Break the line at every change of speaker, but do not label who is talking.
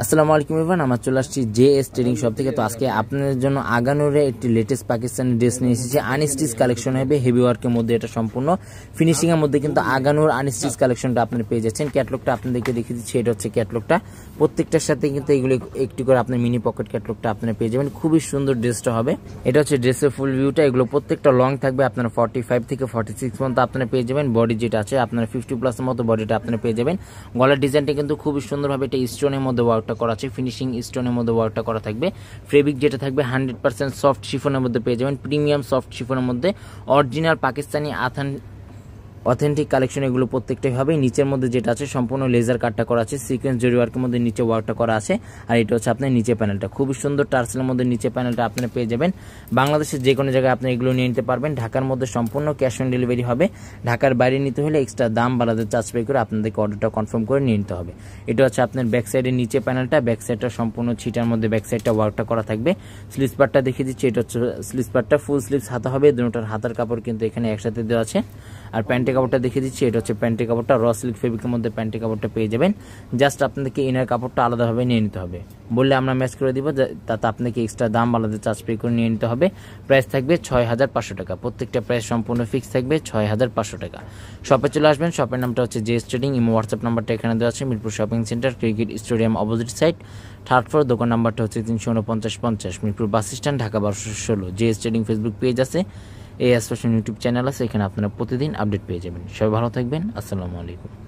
আসসালামু আলাইকুম এভরিওয়ান, আমরা চলে আসছি জেএস ট্রেডিং শপ থেকে। তো আজকে আপনাদের জন্য আগানুরে একটি লেটেস্ট পাকিস্তানি ড্রেস নিয়ে এসেছি। আনস্টিচ কালেকশন হবে, হেভি ওয়ার্কের মধ্যে, এটা সম্পূর্ণ ফিনিশিং এর মধ্যে কিন্তু আগানুর আনস্টিচ কালেকশনটা আপনারা পেয়ে যাচ্ছেন। ক্যাটলগটা আপনাদেরকে দেখিয়ে দিচ্ছি, এটা হচ্ছে ক্যাটলগটা। প্রত্যেকটার সাথে কিন্তু এগুলো একটু করে আপনার মিনি পকেট ক্যাটলগটা আপনারা পেয়ে যাবেন। খুবই সুন্দর ড্রেসটা হবে। এটা হচ্ছে ড্রেসের ফুল ভিউটা। এগুলো প্রত্যেকটা লং থাকবে, আপনারা 45 থেকে 46 পর্যন্ত আপনারা পেয়ে যাবেন। বডি যেটা আছে আপনারা 50+ এর মতো বডিটা আপনারা পেয়ে যাবেন। গলার ডিজাইনটা কিন্তু খুবই সুন্দরভাবে এটা স্টোনের মধ্যে ওয়ার্কটা করা আছে, ফিনিশিং স্টোনের মধ্যে ওয়ার্কটা করা থাকবে। ফেব্রিক যেটা থাকবে 100% সফট শিফনের মধ্যে পেয়ে যাবেন, প্রিমিয়াম সফট শিফনের মধ্যে, অরিজিনাল পাকিস্তানি অথেন্টিক কালেকশন এগুলো প্রত্যেকটাই হবে। নিচের মধ্যে যেটা আছে সম্পূর্ণ লেজার কাটটা করা আছে, সিকোয়েন্স জরি ওয়ার্কের মধ্যে নিচে ওয়ার্কটা করা আছে। আর এটা হচ্ছে আপনার নিচে প্যানেলটা খুবই সুন্দর টার্সেলের মধ্যে নিচে প্যানেলটা আপনারা পেয়ে যাবেন। বাংলাদেশের যে কোনো জায়গায় আপনি এগুলো নিয়ে নিতে পারবেন। ঢাকার মধ্যে সম্পূর্ণ ক্যাশ অন ডেলিভারি হবে। ঢাকার বাইরে নিতে হলে এক্সট্রা দাম বাড়াতে চার্জ পে করে আপনাদেরকে অর্ডারটা কনফার্ম করে নিয়ে নিতে হবে। এটা হচ্ছে আপনার ব্যাক সাইডের নিচে প্যানেলটা, ব্যাক সাইডটা সম্পূর্ণ ছিটার মধ্যে ব্যাক সাইডটা ওয়ার্কটা করা থাকবে। স্লিভস পার্টটা দেখিয়ে দিচ্ছি, এটা হচ্ছে স্লিভস পার্টটা, ফুল স্লিভস হাতা হবে। দুটোটার হাতার কাপড় কিন্তু এখানে একসাথে দেওয়া আছে। আর প্যান্টের কাপড়টা দেখিয়ে দিচ্ছি, এটা হচ্ছে প্যান্টের কাপড়টা, র সিল্ক ফেব্রিকের মধ্যে প্যান্টের কাপড়টা পেয়ে যাবেন। জাস্ট আপনাদেরকে ইনার কাপড়টা আলাদাভাবে নিয়ে নিতে হবে, বললে আমরা ম্যাচ করে দিব, তাতে আপনাকে এক্সট্রা দাম আলাদা চার্জ পে করে নিয়ে নিতে হবে। প্রাইস থাকবে 6500 টাকা, প্রত্যেকটা প্রাইস সম্পূর্ণ ফিক্স থাকবে 6500 টাকা। শপে চলে আসবেন, শপের নামটা হচ্ছে জেএস ট্রেডিং। ইমো হোয়াটসঅ্যাপ নাম্বারটা এখানে দেওয়া আছে। Mirpur shopping centre, cricket stadium opposite side, 3rd floor. দোকান নাম্বারটা হচ্ছে 34950, Mirpur bus stand, Dhaka 1216। JS trading Facebook page আছে, এএস ফ্যাশন ইউটিউব চ্যানেল আছে, এখানে আপনারা প্রতিদিন আপডেট পেয়ে যাবেন। সবাই ভালো থাকবেন, আসসালামু আলাইকুম।